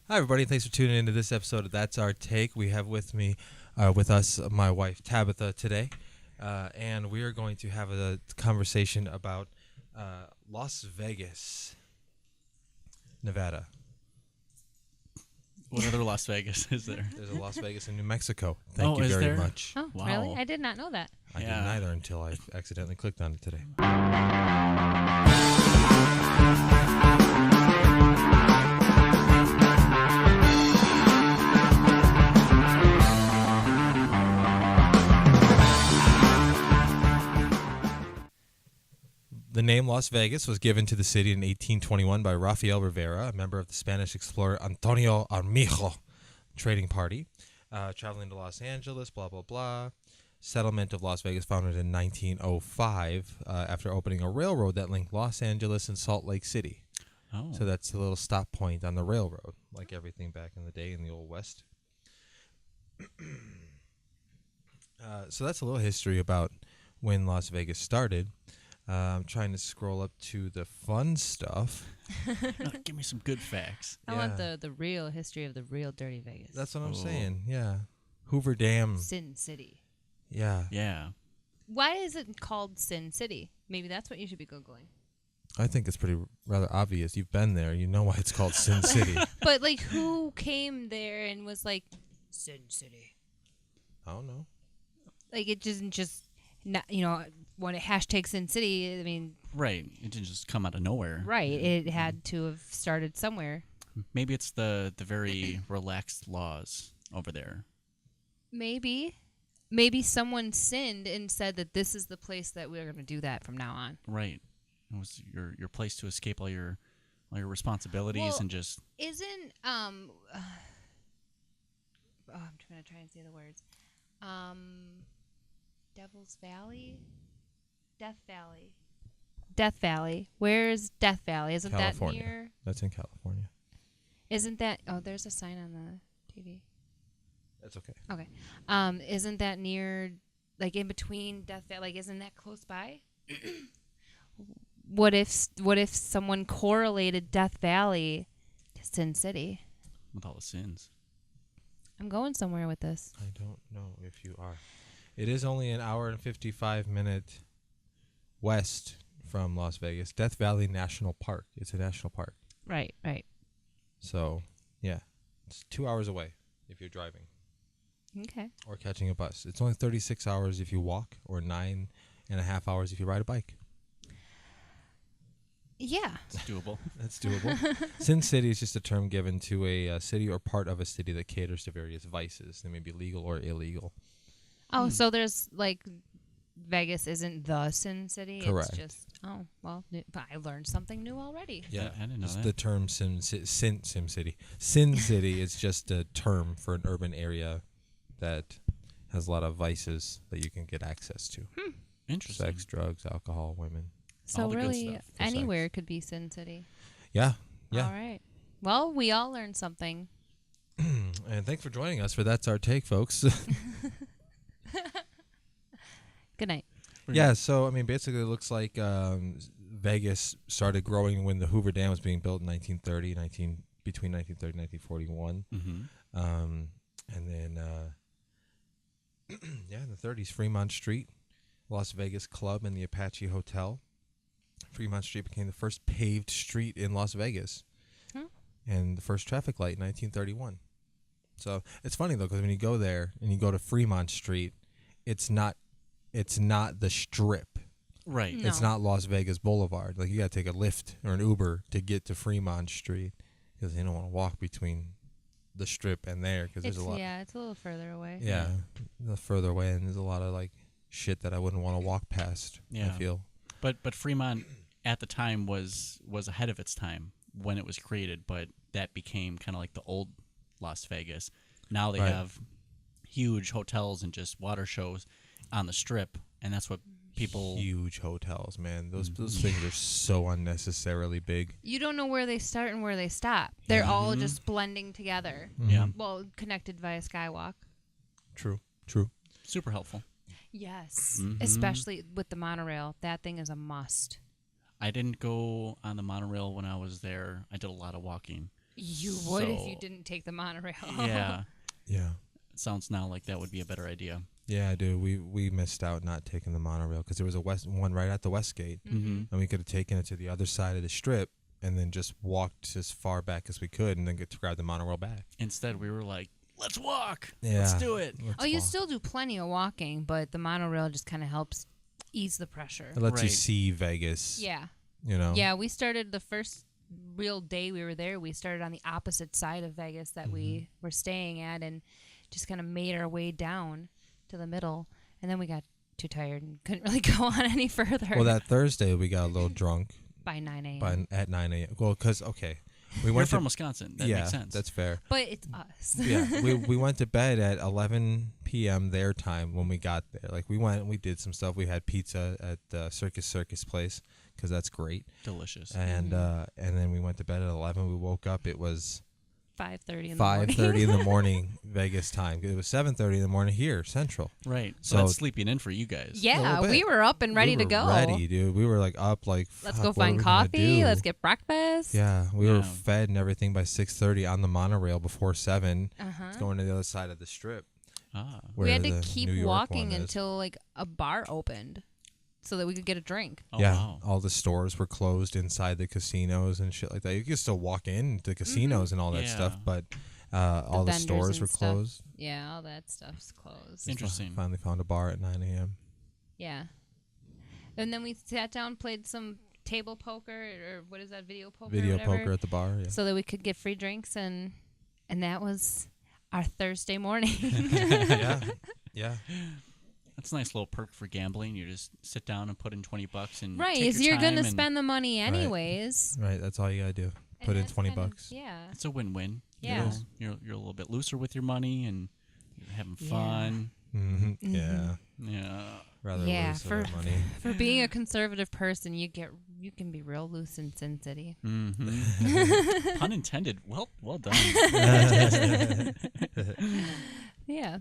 Hi, everybody. Thanks for tuning into this episode of That's Our Take. We have with us, my wife Tabatha today, and we are going to have a conversation about Las Vegas, Nevada. What other Las Vegas is there? There's a Las Vegas in New Mexico. Thank you is very there? much. Oh, Wow. really? I did not know that. I Yeah. didn't either until I accidentally clicked on it today. The name Las Vegas was given to the city in 1821 by Rafael Rivera, a member of the Spanish explorer Antonio Armijo trading party, traveling to Los Angeles, blah, blah, blah. Settlement of Las Vegas founded in 1905 after opening a railroad that linked Los Angeles and Salt Lake City. Oh. So that's a little stop point on the railroad, like everything back in the day in the Old West. So that's a little history about when Las Vegas started. I'm trying to scroll up to the fun stuff. No, give me some good facts. I want the real history of the real Dirty Vegas. That's what I'm Oh. saying. Yeah. Hoover Dam. Sin City. Yeah. Yeah. Why is it called Sin City? Maybe that's what you should be Googling. I think it's rather obvious. You've been there. You know why it's called Sin City. But, like, who came there and was like, Sin City? I don't know. Like, it doesn't just, not, when it hashtag Sin City, I mean, Right. It didn't just come out of nowhere. right, it had to have started somewhere. Maybe it's the very relaxed laws over there. Maybe someone sinned and said that this is the place that we're going to do that from now on. Right. It was your place to escape all your responsibilities Well, and just Isn't I'm trying to say the words. Devil's Valley, Death Valley. Where's Death Valley? Isn't California. that near? That's in California. Isn't that? Oh, there's a sign on the TV. That's okay. Okay. Isn't that near? Like in between Death Valley? Like, isn't that close by? What if someone correlated Death Valley to Sin City? with all the sins. I'm going somewhere with this. I don't know if you are. It is only an hour and 55-minute west from Las Vegas. Death Valley National Park. It's a national park. Right. So, yeah. It's 2 hours away if you're driving Okay. or catching a bus. It's only 36 hours if you walk or 9.5 hours if you ride a bike. Yeah. It's doable. That's doable. Sin City is just a term given to a city or part of a city that caters to various vices. They may be legal or illegal. Oh, so there's like Vegas isn't the Sin City. Correct. It's just but I learned something new already. Yeah, I didn't know Just that. the term Sin City. Sin City is just a term for an urban area that has a lot of vices that you can get access to. Interesting. Sex, drugs, alcohol, women. So All the good really, stuff for anywhere sex. could be Sin City. Yeah. All right. Well, we all learned something. And thanks for joining us for That's Our Take, folks. Good night. Yeah, so, I mean, basically it looks like Vegas started growing when the Hoover Dam was being built in between 1930 and 1941. Mm-hmm. And then, in the 30s, Fremont Street, Las Vegas Club, and the Apache Hotel. Fremont Street became the first paved street in Las Vegas. And the first traffic light in 1931. So it's funny, though, because when you go there and you go to Fremont Street, it's not the Strip. Right. No. It's not Las Vegas Boulevard. Like, you got to take a Lyft or an Uber to get to Fremont Street because they don't want to walk between the Strip and there because there's a lot. Yeah, it's a little further away. Yeah, a little further away, and there's a lot of, like, shit that I wouldn't want to walk past, Yeah. I feel. But Fremont at the time was ahead of its time when it was created, but that became kind of like the old Las Vegas. Now they Right. have huge hotels and just water shows on the Strip, and that's what people. Huge hotels, man. Those things are so unnecessarily big. You don't know where they start and where they stop. They're all Mhm. just blending together. Yeah. Well, connected via skywalk. True. Super helpful. Yes. Mhm. Especially with the monorail. That thing is a must. I didn't go on the monorail when I was there. I did a lot of walking. You would if you So- didn't take the monorail. Yeah. Yeah. It sounds now like that would be a better idea. Yeah, dude, we missed out not taking the monorail because there was a one right at the West Gate, Mm-hmm. and we could have taken it to the other side of the strip and then just walked as far back as we could and then get to grab the monorail back. Instead, we were like, let's walk. Yeah. Let's do it. Let's Oh, you walk. still do plenty of walking, but the monorail just kind of helps ease the pressure. It lets you Right. see Vegas. Yeah. You know. Yeah, we started the first real day we were there. We started on the opposite side of Vegas that we were staying at and just kind of made our way down to the middle. And then we got too tired and couldn't really go on any further Well, that Thursday we got a little drunk by 9 a.m. at 9 a.m. Well, because we We're went from to Wisconsin. That yeah, makes sense. that's fair. But it's us. Yeah, we went to bed at 11 p.m. their time when we got there. Like we went and we did some stuff. We had pizza at the Circus place because that's great. delicious. And then we went to bed at 11. We woke up. It was 5:30 in the morning. 5:30 in the morning Vegas time. It was 7:30 in the morning here Central. Right. So- So that's sleeping in for you guys. Yeah, little bit. we were up and ready we to were go. Ready, dude. We were like up, like Let's fuck, go what are find we gonna coffee. do? Let's get breakfast. Yeah, we were Yeah. fed and everything by 6:30 on the monorail before 7. Uh-huh. It's going to the other side of the strip. Ah. Where We had to the keep New York walking one is. until like a bar opened so that we could get a drink. Oh, yeah, wow. all the stores were closed inside the casinos and shit like that. You could still walk in to casinos and all that stuff, Yeah. but all the vendors stores and were stuff. closed. Yeah, all that stuff's closed. Interesting. Finally found a bar at 9 a.m. Yeah. And then we sat down, played some table poker or what is that, video poker? or Video whatever, poker at the bar. Yeah. so that we could get free drinks and that was our Thursday morning. yeah, yeah. That's a nice little perk for gambling. You just sit down and put in $20 and Right, take is your you're gonna time and spend the money anyways. Right, that's all you gotta do. And Put in that's $20. kind of- yeah. It's a win-win. You Yeah. know, you're a little bit looser with your money and you're having Yeah. fun. Yeah, Yeah. rather Yeah, lose for- that money. For being a conservative person, you can be real loose in Sin City. Mm-hmm. Pun intended. Well done. Yeah.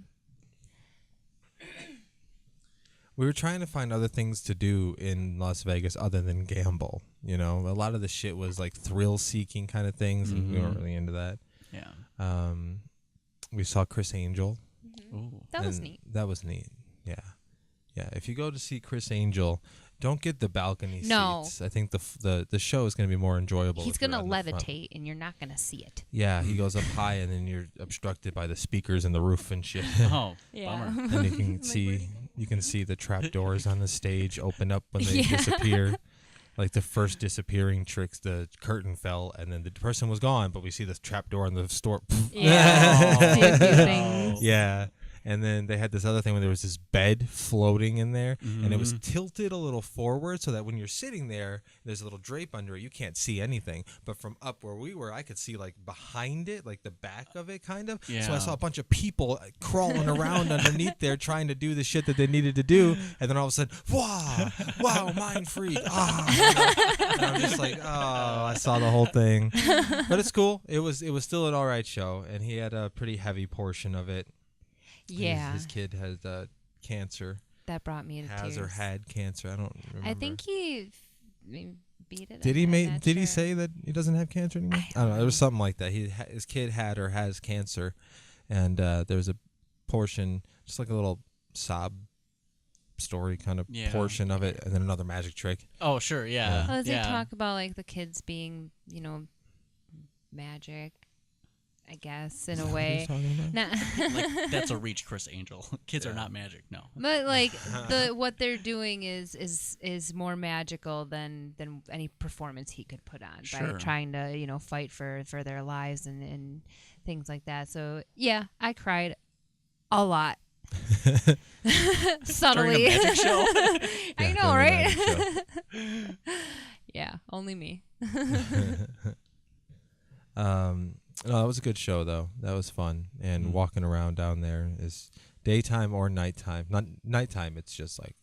We were trying to find other things to do in Las Vegas other than gamble. You know, a lot of the shit was like thrill-seeking kind of things, and we weren't really into that. Yeah. We saw Chris Angel. Ooh. That was and neat. That was neat. Yeah, yeah. If you go to see Chris Angel, don't get the balcony No. seats. I think the show is going to be more enjoyable. He's if you're gonna on the front. levitate, and you're not gonna see it. Yeah, he goes up high, and then you're obstructed by the speakers and the roof and shit. Oh, bummer. And you can see the trap doors on the stage open up when they Yeah. disappear. Like the first disappearing tricks, the curtain fell and then the person was gone, but we see the trap door in the store. Yeah. Did a few Oh. things. Yeah. And then they had this other thing where there was this bed floating in there, and it was Mhm. tilted a little forward so that when you're sitting there, there's a little drape under it. You can't see anything. But from up where we were, I could see like behind it, like the back of it, kind of. So I Yeah. saw a bunch of people crawling around underneath there trying to do the shit that they needed to do. And then all of a sudden, wow, mind freak. And I'm just like, oh, I saw the whole thing. But it's cool. It was still an all right show, and he had a pretty heavy portion of it. Yeah. His kid has cancer. That brought me to Has tears. or had cancer. I don't remember. I think he beat it. Did he I'm make? not Did he sure. say that he doesn't have cancer anymore? I don't know. There was something like that. His kid had or has cancer, and there's a portion, just like a little sob story kind of Yeah. portion of it, and then another magic trick. Oh, sure. Yeah. Oh, does yeah. he talk about like the kids being, magic? I guess in a What he's way. talking about? Nah. Like, that's a reach, Chris Angel. Kids are not magic. No. But like what they're doing is more magical than any performance he could put on by Sure. trying to fight for their lives and things like that. So yeah, I cried a lot. During Subtly. a magic show. I Yeah, know, during right? the magic Yeah, only me. No, that was a good show though. That was fun, and Mm. walking around down there is daytime or nighttime. Not nighttime. It's just like,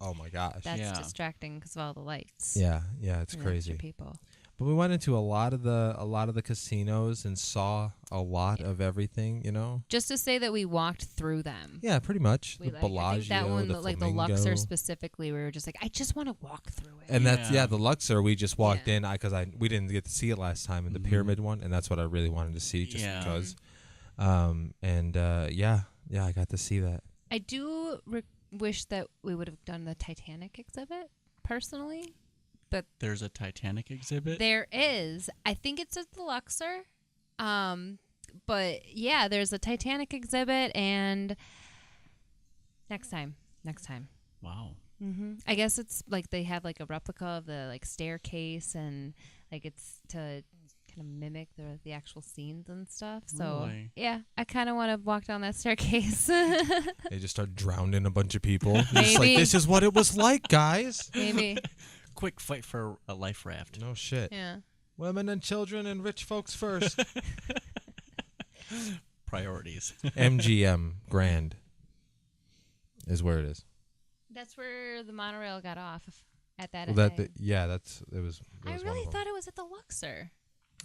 oh my gosh. That's Yeah. distracting because of all the lights. Yeah, it's and the extra crazy. people. But we went into a lot of the casinos and saw a lot of everything, you know. Just to say that we walked through them. Yeah, pretty much. We the I Bellagio, think that one, the like the Flamingo. Luxor specifically, we were just like, I just want to walk through it. And that's Yeah. the Luxor. We just walked Yeah. in because we didn't get to see it last time in the pyramid one, and that's what I really wanted to see just Yeah. because. Yeah, I got to see that. I do wish that we would have done the Titanic exhibit personally. There's a Titanic exhibit. There is. I think it's at the Luxor. But yeah, there's a Titanic exhibit, and next time. Wow. I guess it's like they have like a replica of the like staircase, and like it's to kind of mimic the actual scenes and stuff. So Really? yeah, I kind of want to walk down that staircase. They just start drowning a bunch of people. It's like, Maybe. this is what it was like, guys. Maybe. Quick fight for a life raft. No shit. Yeah. Women and children and rich folks first. Priorities. MGM Grand is where it is. That's where the monorail got off at that. Well, end. it was. I one really of them. thought it was at the Luxor.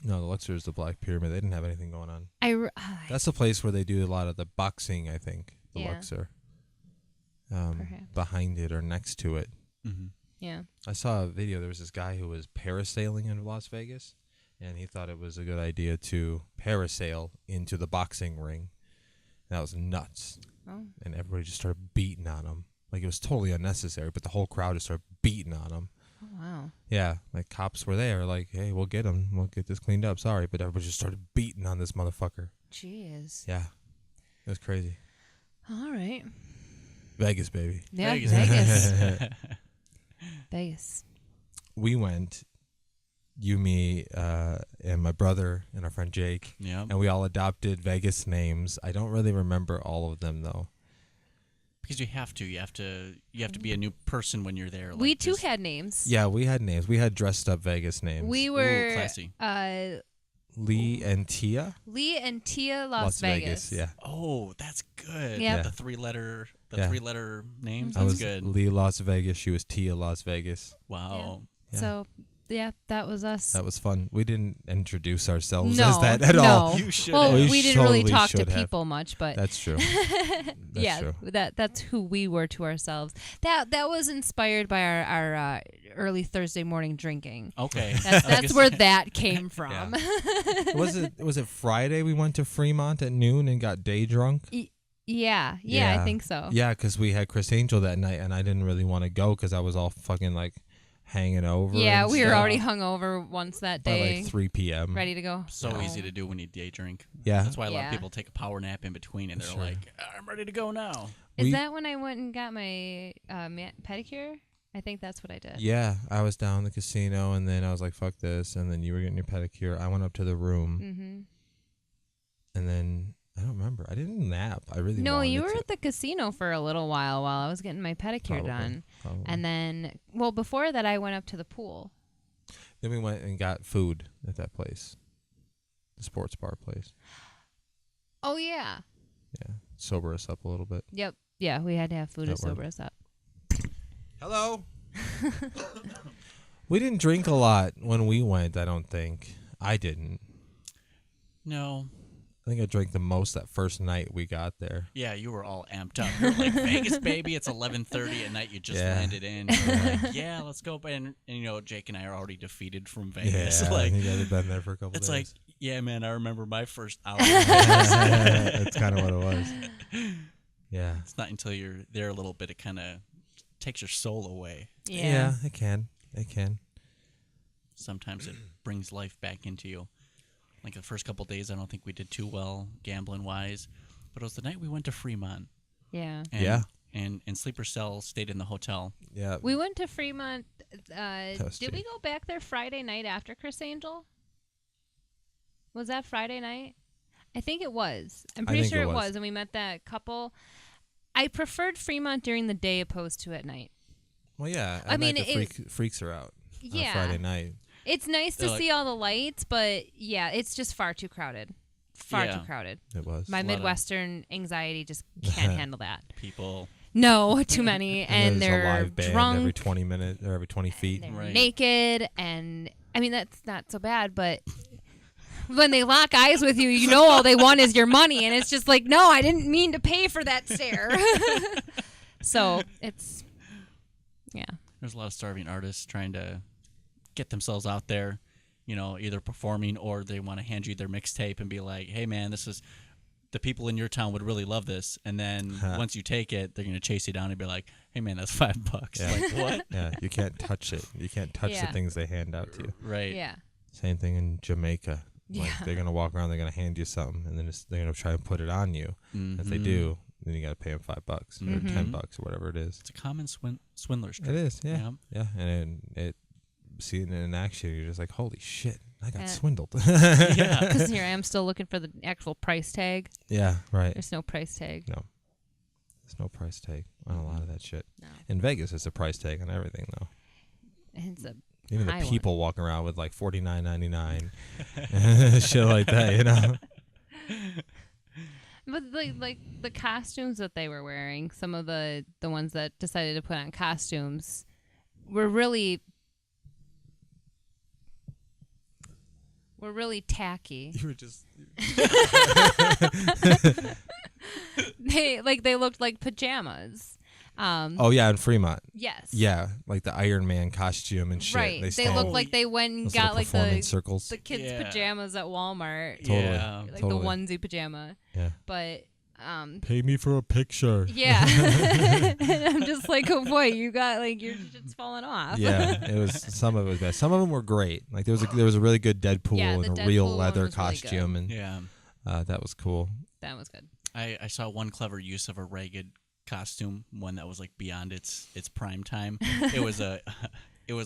No, the Luxor is the Black Pyramid. They didn't have anything going on. That's That's the place where they do a lot of the boxing, I think. The Yeah. Luxor. Perhaps. Behind it or next to it. Mm-hmm. yeah. I saw a video. There was this guy who was parasailing in Las Vegas, and he thought it was a good idea to parasail into the boxing ring. That was nuts. Oh. And everybody just started beating on him. Like, it was totally unnecessary, but the whole crowd just started beating on him. Oh wow. Yeah, like cops were there, like, hey, we'll get him. We'll get this cleaned up. Sorry, but everybody just started beating on this motherfucker. Jeez. Yeah, it was crazy. All right. Vegas, baby. Yeah. Vegas. Vegas. Vegas. We went, you, me, and my brother and our friend Jake, Yeah. and we all adopted Vegas names. I don't really remember all of them though. Because you have to. You have to be a new person when you're there. We like, too just- had names. Yeah, we had names. We had dressed up Vegas names. We Ooh, were classy. Lee and Tia. Lee and Tia Las Vegas. Yeah. Oh, that's good. Yep. The three-letter Yeah. three-letter names. I That's was good. Lee Las Vegas. She was Tia Las Vegas. Wow. Yeah. So yeah, that was us. That was fun. We didn't introduce ourselves no, as that at no. all. You should Well, have. we didn't really totally talk to should have. people much, but That's true. That's yeah, true. that's who we were to ourselves. That was inspired by our early Thursday morning drinking. Okay. That's where that came from. Yeah. Was it Friday we went to Fremont at noon and got day drunk? Yeah, Yeah. I think so. Yeah, because we had Chris Angel that night, and I didn't really want to go because I was all fucking like hanging over. Yeah, and we were stuff already hungover once that by day, like 3 p.m. ready to go. So home. easy to do when you day drink. Yeah. That's why a lot Yeah. of people take a power nap in between and they're Sure. like, I'm ready to go now. Is We- that when I went and got my pedicure? I think that's what I did. Yeah, I was down in the casino, and then I was like, fuck this, and then you were getting your pedicure. I went up to the room, Mm-hmm. and then I don't remember. I didn't nap. I really No, wanted you were to. at the casino for a little while I was getting my pedicure Probably. done. Probably. And then, well, before that, I went up to the pool. Then we went and got food at that place, the sports bar place. Oh, yeah. Yeah, sober us up a little bit. Yep. Yeah, we had to have food to That worked. sober us up. Hello. We didn't drink a lot when we went. I don't think. I didn't. No. I think I drank the most that first night we got there. Yeah, you were all amped up. You're like, Vegas, baby. It's 11:30 at night. You just Yeah. landed in. You're like, yeah, let's go. And you know, Jake and I are already defeated from Vegas. Yeah, Like, you guys have been there for a couple it's days. like, yeah, man, I remember my first hour. That's kind of what it was. Yeah. It's not until you're there a little bit it kind of takes your soul away. Yeah. it can. It can. Sometimes it brings life back into you. Like the first couple days, I don't think we did too well gambling wise, but it was the night we went to Fremont. Yeah. And, Yeah. And Sleeper Cell stayed in the hotel. Yeah. We went to Fremont. was Did we cheap. go back there Friday night after Chris Angel? Was that Friday night? I think it was. I'm I pretty think sure it it was. was. And we met that couple. I preferred Fremont during the day opposed to at night. Well, yeah. At I mean, night the freaks are out. Yeah. On Friday night. It's nice They're to like- see all the lights, but yeah, it's just far too crowded. Far Yeah. too crowded. It was. My a lot of- Midwestern anxiety just can't handle that. People. No, too many. And there's a they're live band drunk. every 20 minutes or every 20 feet. They're Right. naked, and I mean, that's not so bad, but when they lock eyes with you, you know all they want is your money, and it's just like, no, I didn't mean to pay for that stare. So it's, yeah. There's a lot of starving artists trying to get themselves out there, either performing or they want to hand you their mixtape and be like, hey, man, this is the people in your town would really love this. And then once you take it, they're going to chase you down and be like, hey, man, that's $5. Yeah. Like, what? Yeah, you can't touch it. You can't touch the things they hand out to you. Right. Yeah. Same thing in Jamaica. Like Yeah. they're gonna walk around, they're gonna hand you something, and then they're gonna try and put it on you. Mm-hmm. If they do, then you gotta pay them $5 or $10 or whatever it is. It's a common swindler's trick. It is, yeah, and it seeing it in action, you're just like, holy shit, I got swindled. Yeah. Because here I am still looking for the actual price tag. Yeah, right. There's no price tag. No, there's no price tag on a lot of that shit. No. In Vegas, it's a price tag on everything though. It's a Even high the people walking around with like $49.99, shit like that, But like the costumes that they were wearing, some of the ones that decided to put on costumes were really tacky. You were just They looked like pajamas. oh yeah, in Fremont. Yes. Yeah, like the Iron Man costume and shit. Right. They stand- looked like they went and those got little like performance circles. the kids' Yeah. pajamas at Walmart. Totally. Yeah. Like Totally. the onesie pajama. Yeah. But Pay me for a picture. yeah. And I'm just like, oh boy, you got like your shit's falling off. Yeah, it was. Some of it was bad. Some of them were great. Like there was a really good Deadpool Yeah, and the a real Deadpool one leather was really good. costume, and Yeah. that was cool. That was good. I saw one clever use of a ragged costume, one that was like beyond its prime time. It was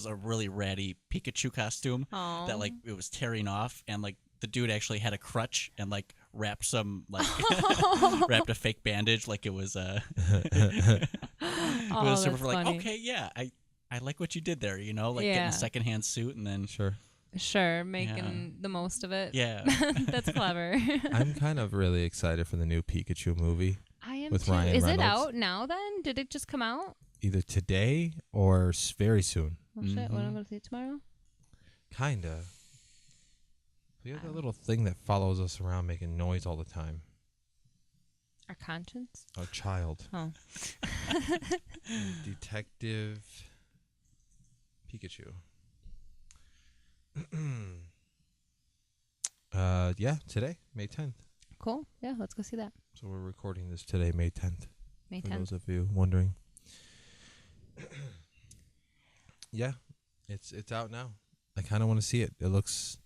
a really ratty Pikachu costume Aw. that like it was tearing off, and like the dude actually had a crutch and like wrapped some like wrapped a fake bandage like it was Oh, it was that's like, funny. okay, yeah, I like what you did there, like Yeah. getting a secondhand suit and then Sure. Making the most of it. yeah. That's clever. I'm kind of really excited for the new Pikachu movie. I am With too. Ryan Is it Reynolds. out now then? Did it just come out? Either today or very soon. Oh shit, what Mhm. I'm gonna see it tomorrow? Kinda. We have that little thing that follows us around making noise all the time. Our conscience? A child. Oh. Detective Pikachu. Yeah, today, May 10th. Cool. Yeah, let's go see that. So we're recording this today, May 10th. May For 10th. those of you wondering. Yeah, it's out now. I kind of want to see it. It looks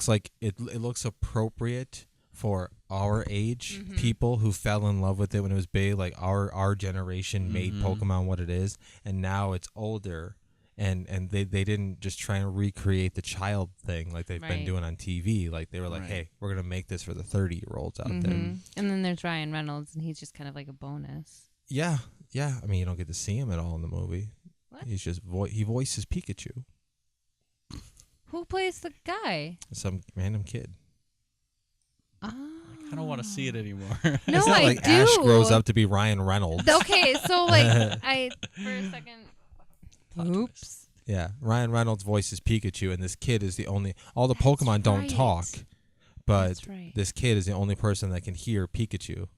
like it looks appropriate for our age Mhm. people who fell in love with it when it was big. Like our generation made Mhm. Pokemon what it is, and now it's older. And they didn't just try and recreate the child thing like they've been Right. doing on TV. Like they were like, Right. hey, we're gonna make this for the 30-year-olds out there. Mhm. And then there's Ryan Reynolds, and he's just kind of like a bonus. Yeah. I mean, you don't get to see him at all in the movie. What? He's just he voices Pikachu, Who plays the guy? some random kid. I don't want to see it anymore. No, It's not I like do. Ash grows up to be Ryan Reynolds. Okay, so like I for a second. Plot Oops. Yeah, Ryan Reynolds voices Pikachu, and this kid is the only. All the That's Pokemon don't right. talk, but That's right. this kid is the only person that can hear Pikachu,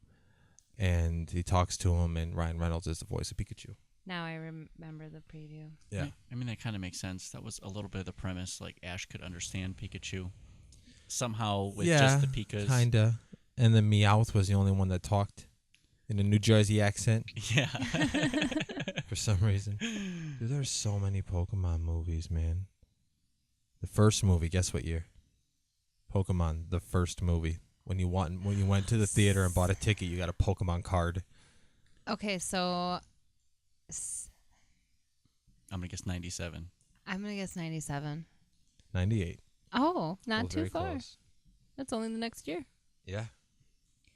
and he talks to him. And Ryan Reynolds is the voice of Pikachu. Now I remember the preview. Yeah, I mean, that kind of makes sense. That was a little bit of the premise. Like Ash could understand Pikachu somehow with just the Pikas. kinda. And then Meowth was the only one that talked in a New Jersey accent Yeah. for some reason. Dude, there's so many Pokemon movies, man. The first movie, guess what year? Pokemon, the first movie. When you went to the theater and bought a ticket, you got a Pokemon card. Okay, so I'm gonna guess 97. I'm gonna guess 97. 98. Oh, That not was too very far. close. That's only the next year. Yeah.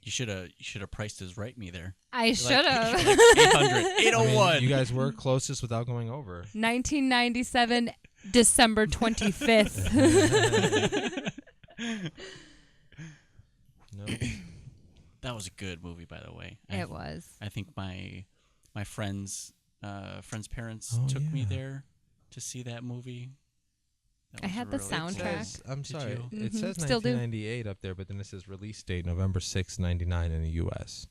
You should have priced his right me there. I should have. 800, I 801. mean, you guys were closest without going over. 1997, December 25th. No. That was a good movie, by the way. It was. I think my friends' parents Oh, took me yeah. there to see that movie. That I was had the really soundtrack. cool. I'm Did sorry. you? It says Still do. 1998 up there, but then it says release date November 6, 99 in the U.S.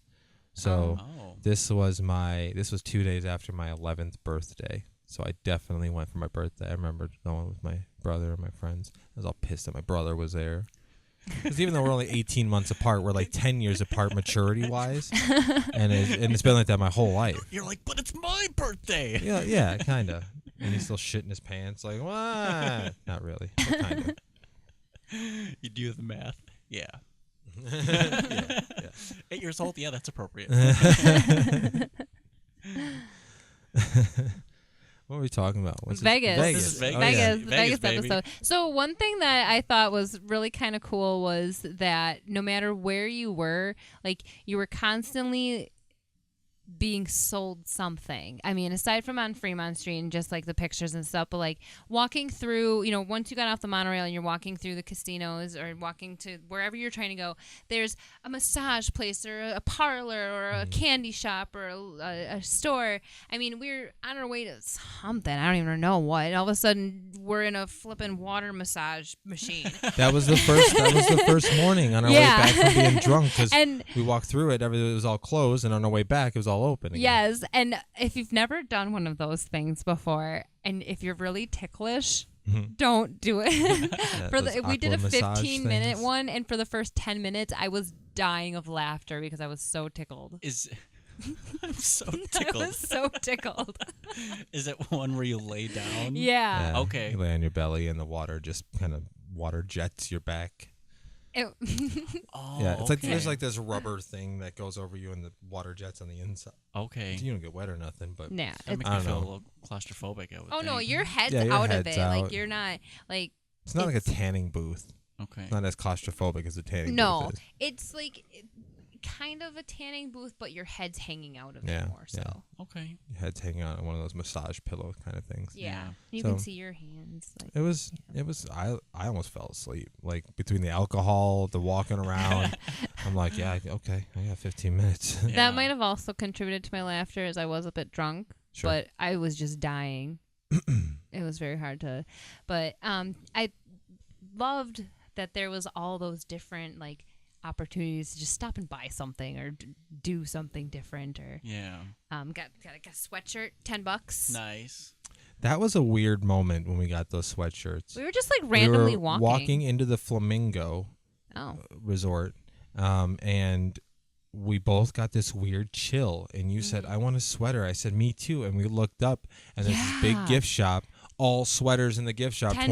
So Oh. this was 2 days after my 11th birthday. So I definitely went for my birthday. I remember going with my brother and my friends. I was all pissed that my brother was there. Because even though we're only 18 months apart, we're like 10 years apart maturity-wise. And it's been like that my whole life. You're like, but it's my birthday. Yeah, kind of. And he's still shitting his pants. Like, what? Not really. But kind of. You do the math. Yeah. Yeah. 8 years old. Yeah, that's appropriate. What were we talking about? What's Vegas. This is Vegas. Oh, yeah. Vegas, the Vegas, Vegas baby. episode. So one thing that I thought was really kind of cool was that no matter where you were, like you were constantly being sold something. I mean, aside from on Fremont Street and just like the pictures and stuff, but like walking through, once you got off the monorail and you're walking through the casinos or walking to wherever you're trying to go, there's a massage place or a parlor or a candy shop or a store. I mean, we're on our way to something. I don't even know what. All of a sudden, we're in a flipping water massage machine. That was the first morning on our way back from being drunk because And we walked through it. Everything was all closed, and on our way back, it was all open again. yes, and if you've never done one of those things before, and if you're really ticklish, don't do it. those We did a aqua massage 15-minute things. one, and for the first 10 minutes, I was dying of laughter because I was so tickled. I'm so I tickled. was so tickled. Is it one where you lay down? Yeah. Okay. You lay on your belly, and the water just kind of water jets your back. It- Oh, Yeah, it's like okay. there's like this rubber thing that goes over you, and the water jets on the inside. Okay. You don't get wet or nothing, but nah, That it's, makes I me don't feel a know. little claustrophobic. I would oh no, think. your head's Yeah, your out of head's it. Like out. you're not like it's not like a it's- tanning booth. Okay. It's not as claustrophobic as a tanning no. booth is. It's like kind of a tanning booth, but your head's hanging out of Yeah, it more so. yeah. Okay. Your head's hanging out on one of those massage pillow kind of things. Yeah, Yeah. you So- can see your hands. Like It was. I almost fell asleep. Like between the alcohol, the walking around. I'm like, yeah, okay, I got 15 minutes. Yeah. that might have also contributed to my laughter as I was a bit drunk, Sure. but I was just dying. It was very hard to, but I loved that there was all those different like opportunities to just stop and buy something or do something different or Yeah. got like a sweatshirt, $10. Nice. That was a weird moment when we got those sweatshirts. We were just like randomly we were walking. into the Flamingo Oh, resort, and we both got this weird chill. And you said, "I want a sweater." I said, "Me too." And we looked up, and there's this big Yeah. gift shop. All sweaters in the gift shop. $10.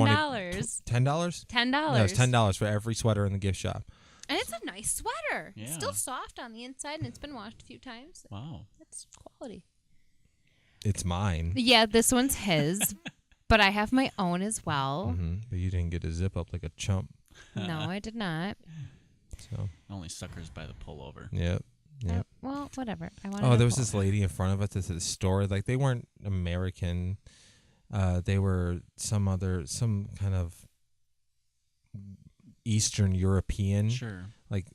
$10. $10. Yeah, it's $10 for every sweater in the gift shop. And it's a nice sweater. It's still Yeah. soft on the inside, and it's been washed a few times. Wow. That's quality. It's mine. Yeah, this one's his, but I have my own as well. But you didn't get to zip up like a chump. No, I did not. So, Only suckers by the pullover. yep. Yep. Well, whatever. I wanted Oh, a there was this pullover. lady in front of us at the store. Like, they weren't American. They were some kind of Eastern European, Sure. like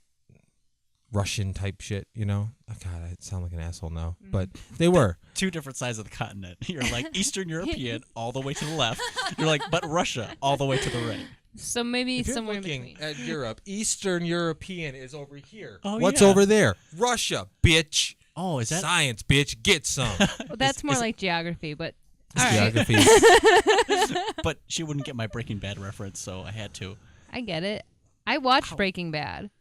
Russian type shit, you know? Oh, God, I sound like an asshole now. Mm-hmm. But they were. Two different sides of the continent. You're like Eastern European all the way to the left. You're like, but Russia all the way to the right. So maybe If you're somewhere in looking between. at Europe, Eastern European is over here. Oh, What's yeah. over there? Russia, bitch. Oh, is that? Science, bitch. Get some. Well, that's is more it- like geography, but all right. Geography. But she wouldn't get my Breaking Bad reference, so I had to. I get it. I watched Ow. Breaking Bad.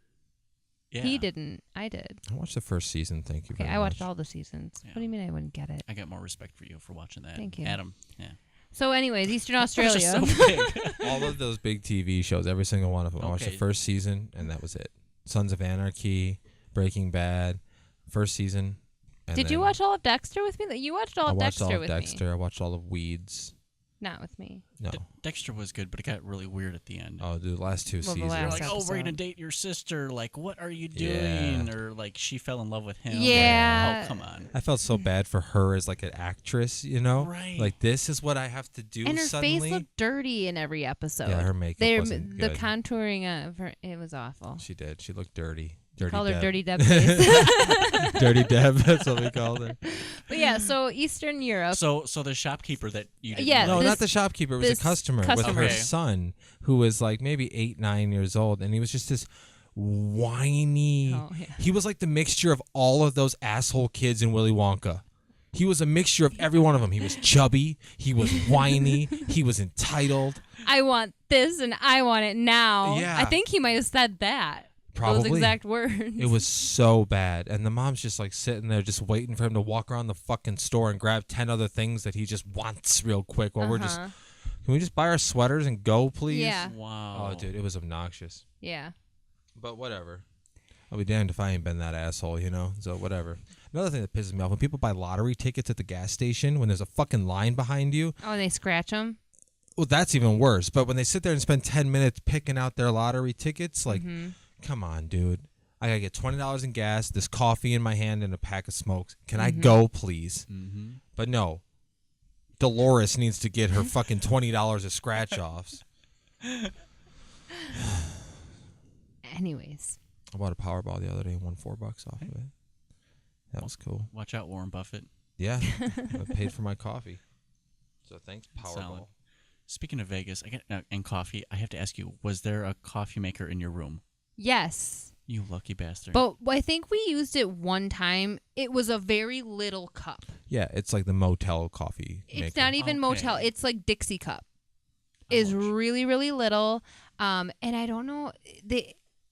Yeah. He didn't. I did. I watched the first season. Thank you Okay, very I watched much. all the seasons. Yeah. What do you mean I wouldn't get it? I got more respect for you for watching that. Thank you. Adam. Yeah. So, anyways, Eastern That was Australia. just so big. All of those big TV shows, every single one of them. I watched the Okay. first season, and that was it. Sons of Anarchy, Breaking Bad, first season. And Did you then watch all of Dexter with me? You watched all I of watched Dexter all of with Dexter. me. I watched all of Weeds. Not with me. No. Dexter was good, but it got really weird at the end. Oh, the last two Well, the seasons. You're last like, oh, we're gonna episode. date your sister. Like, what are you Yeah. doing? Or like, she fell in love with him. Like, Yeah. oh, come on. I felt so bad for her as like an actress, you know? Right. Like, this is what I have to do And her suddenly. face looked dirty in every episode. Yeah, her makeup They're- wasn't the good. contouring of her, it was awful. She did. She looked dirty. Dirty Called her Deb. Dirty Deb face. Dirty Deb. That's what we called her. But yeah, so Eastern Europe. So the shopkeeper that you didn't Yeah, No, like. not the shopkeeper. It was a this customer with customer. her Okay. son, who was like maybe 8, 9 years old, and he was just this whiny. Oh, yeah. He was like the mixture of all of those asshole kids in Willy Wonka. He was a mixture of every one of them. He was chubby. He was whiny. He was entitled. I want this and I want it now. Yeah. I think he might have said that. Probably. Those exact words. It was so bad. And the mom's just like sitting there just waiting for him to walk around the fucking store and grab 10 other things that he just wants real quick while we're just, can we just buy our sweaters and go, please? Yeah. Wow. Oh, dude, it was obnoxious. Yeah. But whatever. I'll be damned if I ain't been that asshole, you know? So whatever. Another thing that pisses me off, when people buy lottery tickets at the gas station, when there's a fucking line behind you, Oh, they scratch them? well, that's even worse. But when they sit there and spend 10 minutes picking out their lottery tickets, like, come on, dude. I gotta get $20 in gas, this coffee in my hand, and a pack of smokes. Can I go, please? Mm-hmm. But no. Dolores needs to get her fucking $20 of scratch-offs. Anyways. I bought a Powerball the other day and won $4 off of it. That was cool. Watch out, Warren Buffett. Yeah, I paid for my coffee. So thanks, Solid. Powerball. Speaking of Vegas, and coffee, I have to ask you: was there a coffee maker in your room? Yes. You lucky bastard. But I think we used it one time. It was a very little cup. Yeah, it's like the motel coffee maker. It's not even Okay. motel. It's like Dixie cup. Is Ouch. really, really little. And I don't know.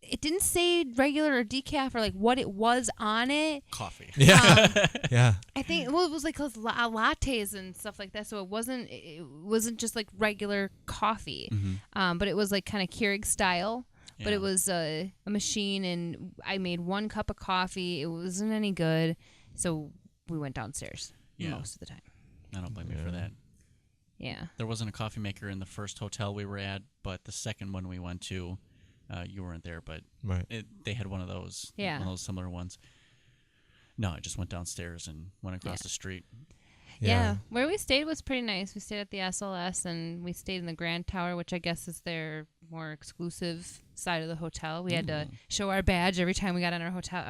It didn't say regular or decaf or like what it was on it. Coffee. Yeah, yeah. I think it was like those lattes and stuff like that. So it wasn't just like regular coffee. But it was like kind of Keurig style. But Yeah. it was a machine, and I made one cup of coffee. It wasn't any good, so we went downstairs Yeah. most of the time. I don't blame you for that. Yeah. There wasn't a coffee maker in the first hotel we were at, but the second one we went to, you weren't there, but Right. they had one of those. Yeah. One of those similar ones. No, I just went downstairs and went across Yeah. the street. Yeah. Where we stayed was pretty nice. We stayed at the SLS, and we stayed in the Grand Tower, which I guess is their more exclusive side of the hotel. We had to show our badge every time we got on our hotel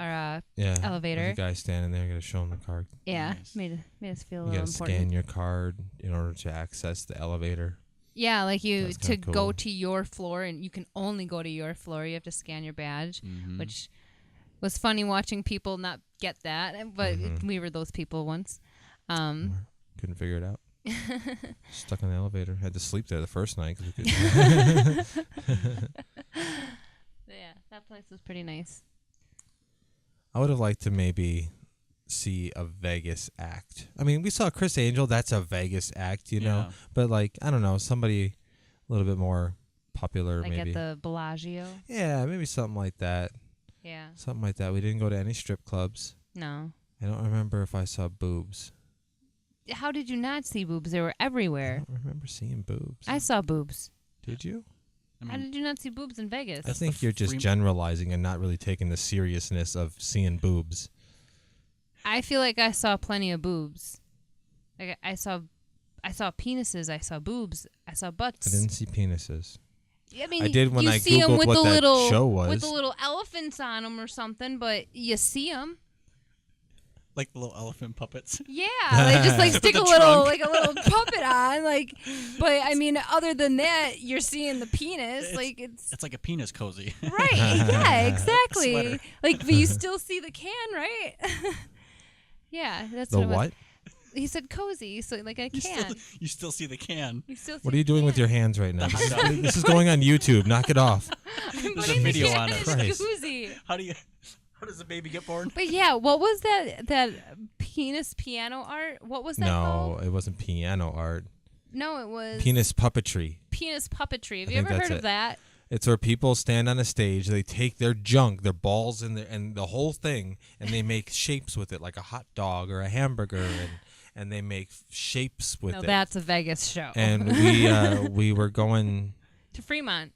Yeah. elevator. There's a guy standing there, you gotta show him the card. Yeah, Nice. made us feel a You little gotta important. scan your card in order to access the elevator. Yeah, like you That's to kinda go cool. to your floor, and you can only go to your floor. You have to scan your badge, Mhm. which was funny watching people not get that, but we were those people once. Couldn't figure it out. Stuck in the elevator. Had to sleep there the first night. 'Cause we could Yeah, that place was pretty nice. I would have liked to maybe see a Vegas act. I mean, we saw Chris Angel. That's a Vegas act, you know. Yeah. But like, I don't know, somebody a little bit more popular, Like maybe. at the Bellagio. Yeah, maybe something like that. Yeah. Something like that. We didn't go to any strip clubs. No. I don't remember if I saw boobs. How did you not see boobs? They were I everywhere. don't remember seeing boobs. I saw boobs. Did you? I How mean, did you not see boobs in Vegas? I That's think the you're just free- generalizing and not really taking the seriousness of seeing boobs. I feel like I saw plenty of boobs. Like I saw penises. I saw boobs. I saw butts. I didn't see penises. I mean, I did when you I see 'em Googled with what the that little show with was. the little elephants on them or something, but you see them. like the little elephant puppets. Yeah, they just like stick The a little trunk. like a little puppet on, like. But I mean, other than that, you're seeing the penis. It's- Like it's It's like a penis cozy. right. Yeah, exactly. Sweater. Like, but you still see the can, right? Yeah, that's The what. It was. what? He said cozy, so like a You can. you still see the can. You still see What are you doing with your hands right now? The hot This dog. is, this is going on YouTube. Knock it off. I'm There's putting a video the on can it. in the Christ. jacuzzi. How does a baby get born? But yeah, what was that penis piano art? What was that No, called? it wasn't piano art. No, it was Penis puppetry. penis puppetry. Have I you think ever that's heard of it. that? It's where people stand on a stage, they take their junk, their balls, and the whole thing, and they make shapes with it, like a hot dog or a hamburger, and they make shapes with No, it. that's a Vegas show. And we were going, To Fremont.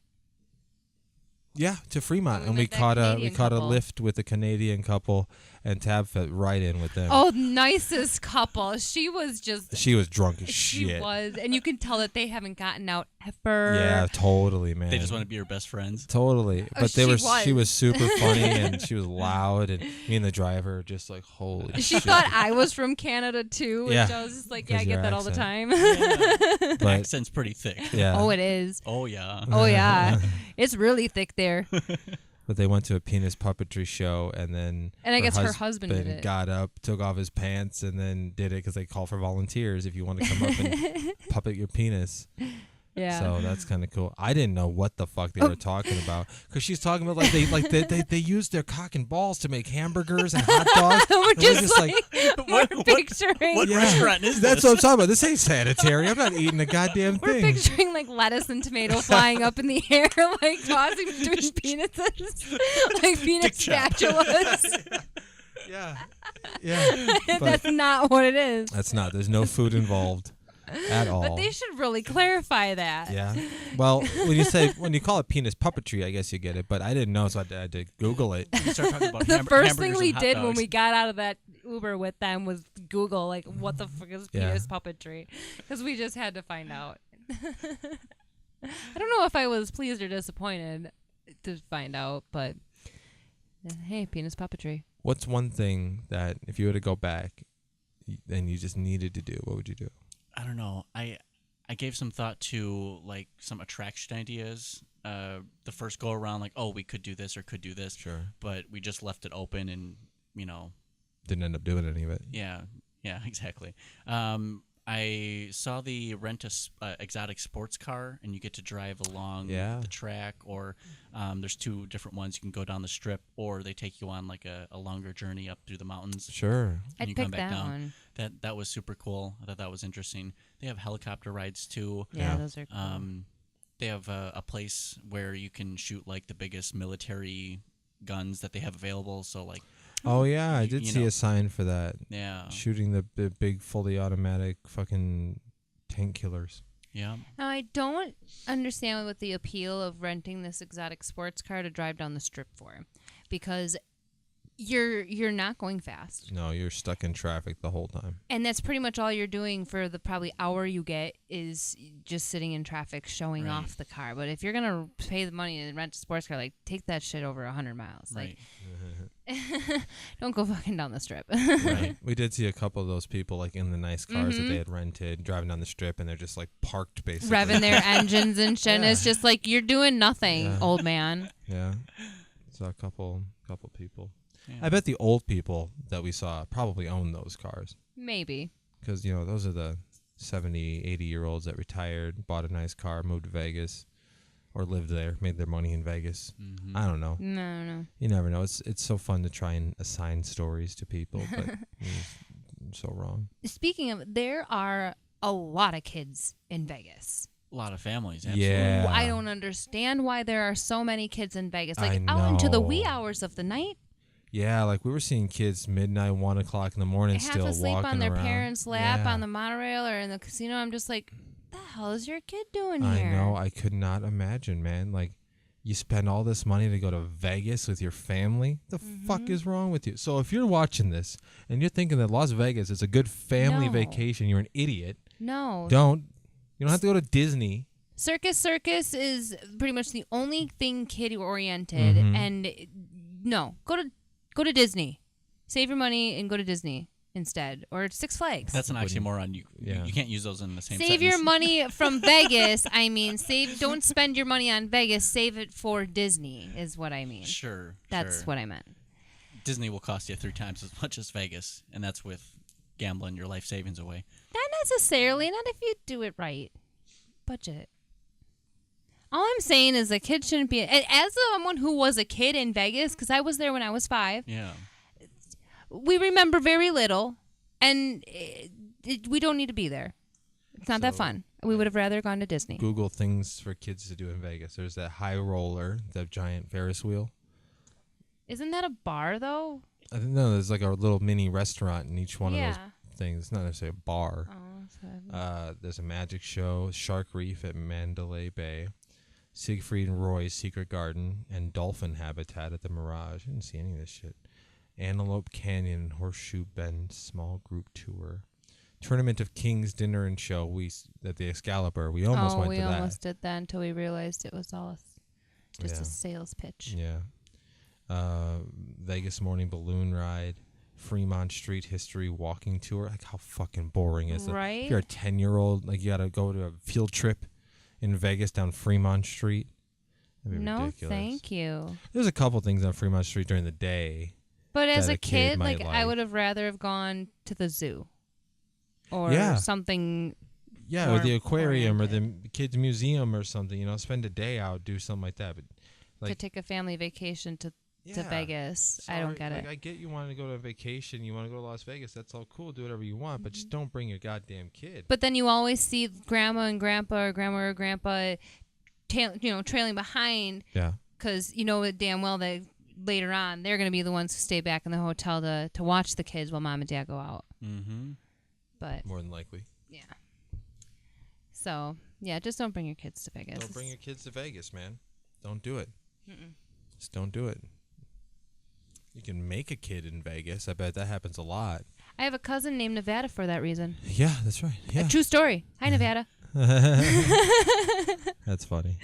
yeah, to Fremont, We and we met that caught a Canadian couple. lift with a Canadian couple, and Tab fit right in with them. Oh, nicest couple. She was just. She was drunk as She shit. was, and you can tell that they haven't gotten out ever. Yeah, totally, man. They just want to be your best friends. Totally, Oh, but she was. was super funny and she was loud, and me and the driver just like holy She shit. thought I was from Canada too, which Yeah, I was just like, yeah, I 'cause get your that all the accent. time. But Accent's pretty thick. yeah. Oh, it is. Oh yeah. Oh yeah, it's really thick there. But they went to a penis puppetry show, and then And I guess her husband did it. got up, took off his pants, and then did it because they call for volunteers if you want to come up and puppet your penis. Yeah. So that's kind of cool. I didn't know what the fuck they were talking about because she's talking about they use their cock and balls to make hamburgers and hot dogs. we're And just like What- we're what- picturing. What Yeah. restaurant is That's this? what I'm talking about. This ain't sanitary. I'm not eating a goddamn We're thing. picturing like lettuce and tomato flying up in the air, like tossing between penises, like penis chop. spatulas. Yeah, yeah. But That's not what it is. that's not. There's no food involved at all. But they should really clarify that. Yeah. Well, when you call it penis puppetry, I guess you get it. But I didn't know, so I had to Google it. You start talking about The first hamburgers thing and we hot did when dogs. we got out of that Uber with them was Google, like, what the fuck is Yeah. penis puppetry? Because we just had to find out. I don't know if I was pleased or disappointed to find out, but hey, penis puppetry. What's one thing that if you were to go back and you just needed to do, what would you do? I don't know. I gave some thought to like some attraction ideas. The first go around, like, oh, we could do this or could do this, Sure. but we just left it open, and Didn't end up doing any of it. yeah, exactly. I saw the rent a exotic sports car, and you get to drive along Yeah. the track, or there's two different ones. You can go down the strip, or they take you on like a longer journey up through the mountains. Sure. And you I'd come pick back that down. one. That was super cool. I thought that was interesting. They have helicopter rides too. Yeah, Yeah. those are cool. They have a place where you can shoot like the biggest military guns that they have available. So like, Oh yeah, I You- did you see know. a sign for that. yeah, Shooting the big fully automatic fucking tank killers. yeah. Now, I don't understand what the appeal of renting this exotic sports car to drive down the strip for, because you're not going fast, No, you're stuck in traffic the whole time. and that's pretty much all you're doing for the probably hour you get is just sitting in traffic showing Right. off the car. But if you're gonna pay the money to rent a sports car, like take that shit over 100 miles. Right. Like, don't go fucking down the strip. Right. We did see a couple of those people like in the nice cars that Mhm. they had rented, driving down the strip, and they're just like parked basically. Revving their engines and shit. And Yeah. it's just like you're doing nothing, Yeah. old man. Yeah. Saw a couple people. Yeah. I bet the old people that we saw probably own those cars Maybe. because those are the 70, 80-year-olds that retired, bought a nice car, moved to Vegas, or lived there, made their money in Vegas. Mhm. I don't know. No. You never know. It's so fun to try and assign stories to people, but it's so wrong. Speaking of, there are a lot of kids in Vegas. A lot of families. Absolutely. Yeah. I don't understand why there are so many kids in Vegas. Like I out into the know. wee hours of the night, Yeah, like we were seeing kids midnight, 1 o'clock in the morning, half still asleep walking on their around. parents' lap Yeah. on the monorail or in the casino. I'm just like, the hell is your kid doing I here? know. I could not imagine, man. Like, you spend all this money to go to Vegas with your family. The Mm-hmm. fuck is wrong with you? So if you're watching this and you're thinking that Las Vegas is a good family No. vacation, you're an idiot. No. You don't have to go to Disney. Circus is pretty much the only thing kid oriented, Mhm. and no, go to Disney. Save your money and go to Disney instead, or Six Flags. That's an Wouldn't- oxymoron. You yeah. you can't use those in the same Save your sentence. money from Vegas. I mean, don't spend your money on Vegas. Save it for Disney is what I mean. Sure. That's sure. what I meant. Disney will cost you 3 times as much as Vegas, and that's with gambling your life savings away. Not necessarily. Not if you do it right. Budget. All I'm saying is a kid shouldn't be. As someone who was a kid in Vegas, because I was there when I was 5, Yeah. we remember very little, and we don't need to be there. It's not that So- fun. We would have rather gone to Disney. Google things for kids to do in Vegas. There's that high roller, the giant Ferris wheel. Isn't that a bar though? I think no, there's like a little mini restaurant in each one of yeah. those things. It's not necessarily a bar. Oh, so There's a magic show, Shark Reef at Mandalay Bay, Siegfried and Roy's Secret Garden, and dolphin habitat at the Mirage. I didn't see any of this shit. Antelope Canyon and Horseshoe Bend small group tour. Tournament of Kings dinner and show at the Excalibur. We almost went we to that. almost did that until we realized it was all just Yeah. a sales pitch. Yeah. Vegas morning balloon ride, Fremont Street history walking tour. Like, how fucking boring is that? Right? If you're a 10-year-old, like, you got to go to a field trip in Vegas down Fremont Street. That'd be No, ridiculous. thank you. There's a couple things on Fremont Street during the day. But as that a a kid kid, might like, I like. would have rather have gone to the zoo or Yeah. something. Yeah, More or the aquarium or the oriented. kids museum or something. Spend a day out, do something like that. But to like, take a family vacation to yeah, Vegas. I don't get like, it. I get you want to go to a vacation, you want to go to Las Vegas. That's all cool. Do whatever you want, but just don't bring your goddamn kid. But then you always see grandma and grandpa or grandma or grandpa, trailing behind Yeah. because you know it damn well that later on they're going to be the ones who stay back in the hotel to watch the kids while mom and dad go out. Mm-hmm. But More than likely. yeah. So yeah, just don't bring your kids to Vegas. Don't bring your kids to Vegas, man. Don't do it. Just don't do it. You can make a kid in Vegas. I bet that happens a lot. I have a cousin named Nevada for that reason. Yeah, that's right. A Yeah. true story. Hi, Nevada. That's funny.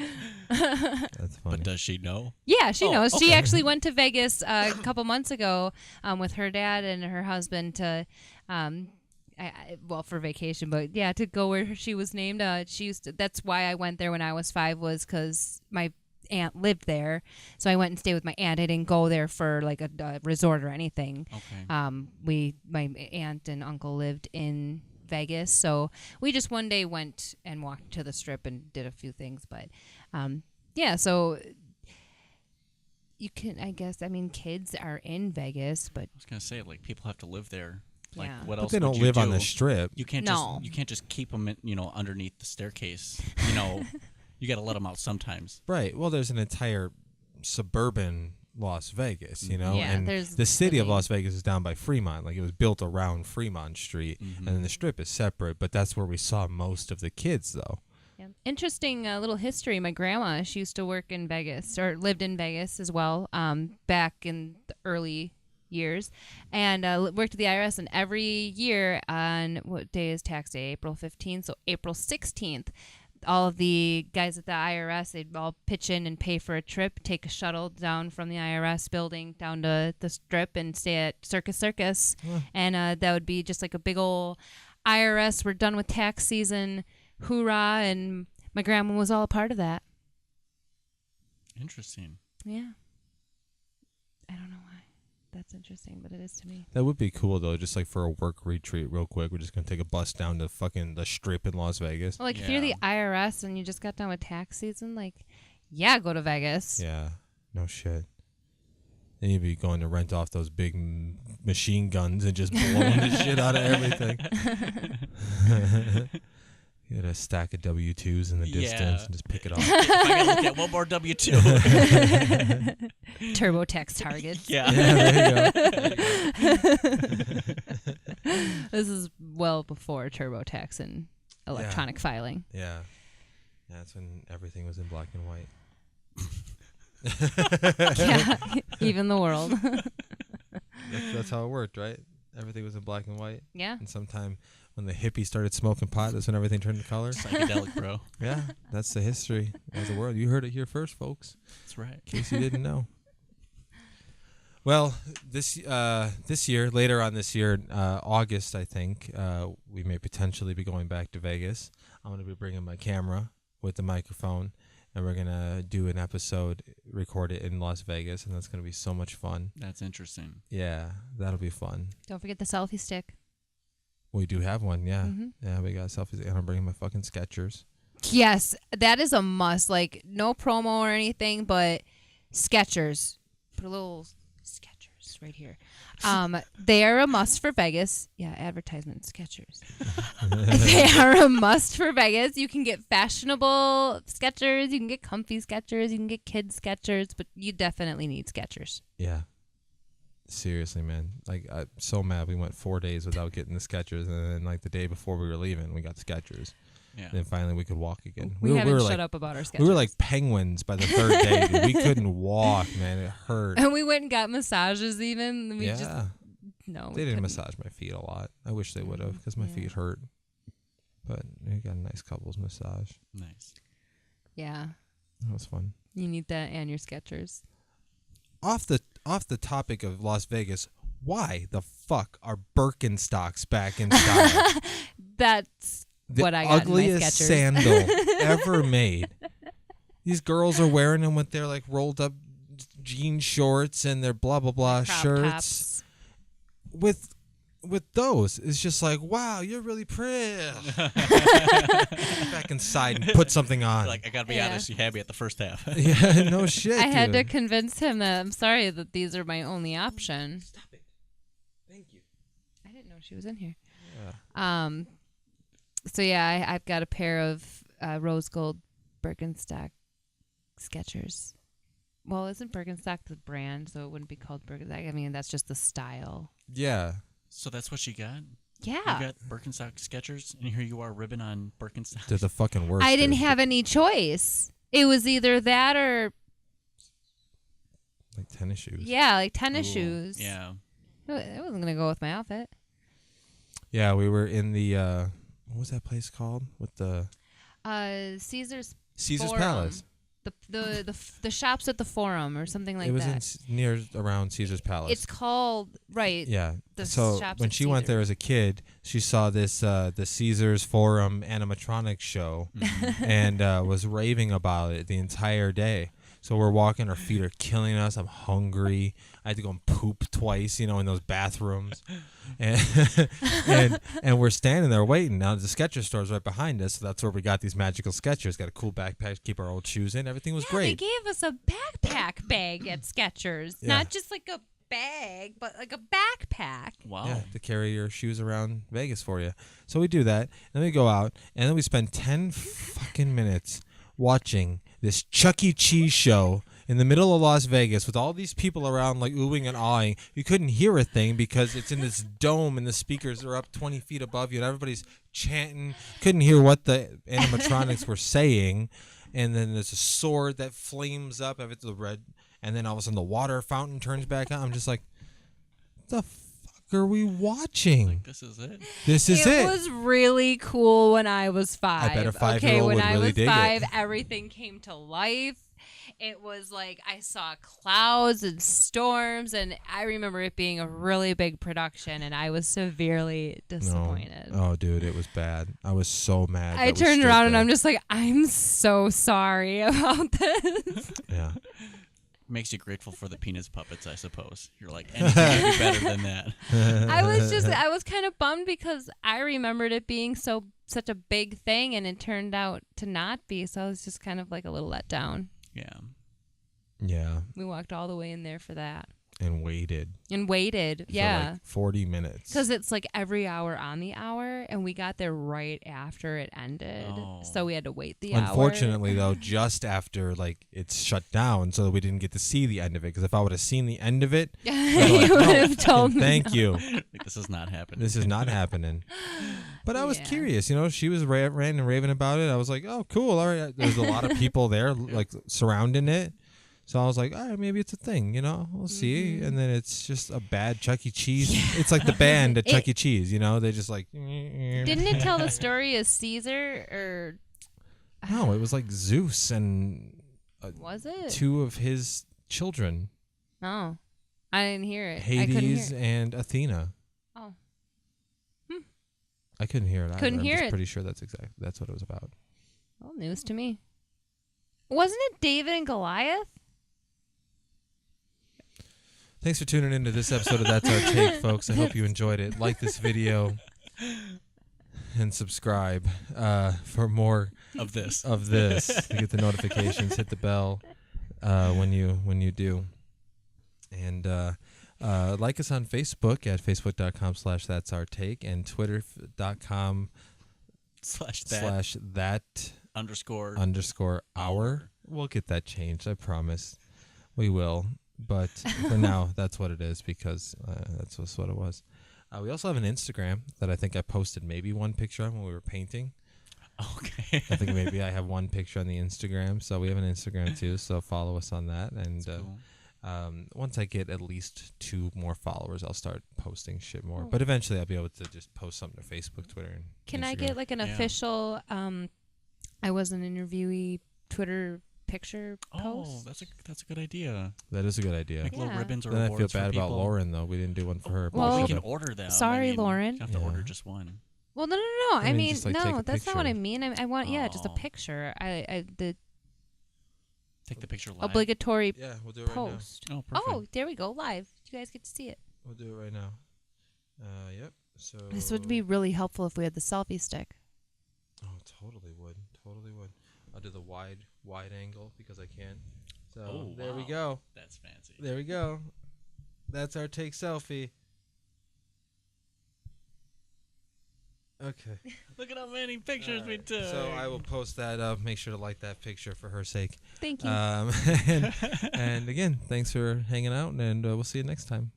That's funny. But does she know? Yeah, she Oh, knows. She okay. actually went to Vegas a couple months ago with her dad and her husband to, for vacation, but yeah, to go where she was named. She used to, that's why I went there when I was 5 was because my aunt lived there, so I went and stayed with my aunt. I didn't go there for like a resort or anything. Okay. My aunt and uncle lived in Vegas, so we just one day went and walked to the Strip and did a few things. But yeah, so you can, I guess, I mean, kids are in Vegas, but I was gonna say, like, people have to live there. Like, Yeah. what But else? they would don't you live on do? the Strip. You can't No. just keep them, underneath the staircase. You got to let them out sometimes. Right. Well, there's an entire suburban Las Vegas, Yeah, and there's the city of the- Las Vegas is down by Fremont. Like, it was built around Fremont Street, and then the Strip is separate, but that's where we saw most of the kids, though. yeah. Interesting little history. My grandma, she used to work in Vegas or lived in Vegas as well back in the early years, and worked at the IRS. And every year on what day is tax day? April 15th. So April 16th. All of the guys at the IRS, they'd all pitch in and pay for a trip, take a shuttle down from the IRS building down to the Strip and stay at Circus. And that would be just like a big old IRS, we're done with tax season, hoorah. And my grandma was all a part of that. Interesting. Yeah. I don't know why. That's interesting, but it is to me. That would be cool, though, just like for a work retreat real quick. We're just going to take a bus down to fucking the Strip in Las Vegas. Well, like if you're the IRS and you just got done with tax season, like, yeah, go to Vegas. Yeah, no shit. Then you'd be going to rent off those big machine guns and just blowing the shit out of everything. You had a stack of W-2s in the distance and just pick it off. If I gotta look at one more W-2. TurboTax targets. Yeah. Yeah, there you go. This is well before TurboTax and electronic filing. Yeah. That's when everything was in black and white. Yeah, even the world. That's how it worked, right? Everything was in black and white. Yeah. And sometime when the hippies started smoking pot, that's when everything turned to color. Psychedelic, bro. Yeah, that's the history of the world. You heard it here first, folks. That's right. In case you didn't know. Well, this year, later on this year, August, I think, we may potentially be going back to Vegas. I'm going to be bringing my camera with the microphone, and we're going to do an episode, record it in Las Vegas, and that's going to be so much fun. That's interesting. Yeah, that'll be fun. Don't forget the selfie stick. We do have one, yeah. Mhm. Yeah, we got selfies, and I'm bringing my fucking Skechers. Yes, that is a must. Like, no promo or anything, but Skechers. Put a little Skechers right here. They are a must for Vegas. Yeah, advertisement, Skechers. They are a must for Vegas. You can get fashionable Skechers. You can get comfy Skechers. You can get kids Skechers, but you definitely need Skechers. Yeah. Seriously, man. Like, I'm so mad we went 4 days without getting the Skechers, and then, like, the day before we were leaving, we got the Skechers. Yeah. And then finally we could walk again. We haven't were shut like, up about our Skechers. We were like penguins by the third day, dude. We couldn't walk, man. It hurt. And we went and got massages even. We Yeah. just No, we They didn't couldn't. massage my feet a lot. I wish they would have because my Yeah. feet hurt. But we got a nice couples massage. Nice. Yeah, That was fun. you need that and your Skechers. Off the topic of Las Vegas, why the fuck are Birkenstocks back in style? That's The what I got in my ugliest Skechers. sandal ever made. These girls are wearing them with their like rolled up jean shorts and their blah blah blah crop shirts. tops. With those, it's just like, wow, you're really pretty. Back inside and put something on. Like, I gotta be Yeah. honest, you had me at the first half. Yeah, no shit. I had to dude. convince him that I'm sorry that these are my only option. Stop it. Thank you. I didn't know she was in here. Yeah. So yeah, I've got a pair of rose gold Birkenstock Skechers. Well, isn't Birkenstock the brand, so it wouldn't be called Birkenstock? I mean, that's just the style. Yeah. So that's what you got? Yeah. You got Birkenstock Skechers, and here you are ribbing on Birkenstock. They're the fucking worst. I didn't dude. have any choice. It was either that or like tennis shoes. yeah, like tennis Ooh, shoes. Yeah. It wasn't gonna go with my outfit. Yeah, we were in the what was that place called with the Caesar's Caesar's Forum. Palace. The shops at the Forum or something like it was that. near around Caesar's Palace. It's called right. yeah. the So shops when at she went there as a kid, she saw this the Caesar's Forum animatronics show and was raving about it the entire day. So we're walking, our feet are killing us. I'm hungry. I had to go and poop twice, in those bathrooms. And and we're standing there waiting. Now the Skechers store's right behind us, so that's where we got these magical Skechers. Got a cool backpack to keep our old shoes in. Everything was They great. gave us a backpack bag at Skechers, Yeah. not just like a bag, but like a backpack. Wow. Yeah, to carry your shoes around Vegas for you. So we do that, and then we go out, and then we spend 10 fucking minutes watching this Chuck E. Cheese show in the middle of Las Vegas with all these people around like oohing and awing. You couldn't hear a thing because it's in this dome and the speakers are up 20 feet above you and everybody's chanting. Couldn't hear what the animatronics were saying. And then there's a sword that flames up. If it's the red, and then all of a sudden the water fountain turns back on. I'm just like, what the fuck are we watching? This is it. This is it. was really cool when I was 5. I bet a Okay, 5-year-old when would I really was dig 5, it. everything came to life. It was like I saw clouds and storms, and I remember it being a really big production, and I was severely disappointed. No. Oh, dude, it was bad. I was so mad. I that we turned stood around and there. I'm just like, I'm so sorry about this. Yeah. Makes you grateful for the penis puppets, I suppose. You're like, anything can be better than that. I was kind of bummed because I remembered it being such a big thing, and it turned out to not be. So I was just kind of like a little let down. Yeah. Yeah. We walked all the way in there for that And waited. and waited. For Yeah. like 40 minutes. Because it's like every hour on the hour, and we got there right after it ended. Oh. So we had to wait the hour. Unfortunately, though, just after like it's shut down, so that we didn't get to see the end of it. Because if I would have seen the end of it, you would have told me. thank you. Like, this is not happening. This is not happening. But I was Yeah. curious, she was ranting and raving about it. I was like, oh, cool. All right. There's a lot of people there, like surrounding it. So I was like, all right, maybe it's a thing, we'll see. Mm-hmm. And then it's just a bad Chuck E. Cheese. It's like the band at Chuck E. Cheese, they just like. Didn't it tell the story of Caesar, or No, it was like Zeus and was it? 2 of his children, Oh, I didn't hear it. I couldn't hear Hades it. and Athena. Oh. I couldn't hear it either. Couldn't hear I'm it. just pretty sure that's what it was about. Well, news to me. Wasn't it David and Goliath? Thanks for tuning into this episode of That's Our Take, folks. I hope you enjoyed it. Like this video and subscribe for more Of this. of this to get the notifications. Hit the bell when you do, and like us on Facebook at facebook.com/that's our take and twitter.com /that __ our. We'll get that changed. I promise. We will. But for now, that's what it is because that's just what it was. We also have an Instagram that I think I posted maybe one picture on when we were painting. Okay. I think maybe I have one picture on the Instagram. So we have an Instagram too. So follow us on that. And Cool. Once I get at least 2 more followers, I'll start posting shit more. Oh. But eventually, I'll be able to just post something to Facebook, Twitter, and Can Instagram. I get like an Yeah. official I was an interviewee Twitter picture Oh, post? that's a good idea. That is a good idea. Like little Yeah. ribbons or Then I feel awards for bad about people. Lauren though. We didn't do one for her. Well, Well, we can order them. sorry, Lauren. You have to order Yeah. just one. Well, no. I mean, mean, just, like, take no, a that's not what I picture. mean. I want just a Oh. picture. The Take the picture live. obligatory Yeah, we'll do it right post. Oh, perfect. Oh, there we go, live. You guys get to see it. now. We'll do it right now. Yep. So This would be really helpful if we had the selfie stick. Oh, totally would. Totally would. I'll do the wide angle because I can. So Oh, there we wow. go. That's fancy. There we go. That's our take selfie. Okay. Look at how many pictures we Alright, took. So I will post that up. Make sure to like that picture for her sake. Thank you. And again, thanks for hanging out, and we'll see you next time.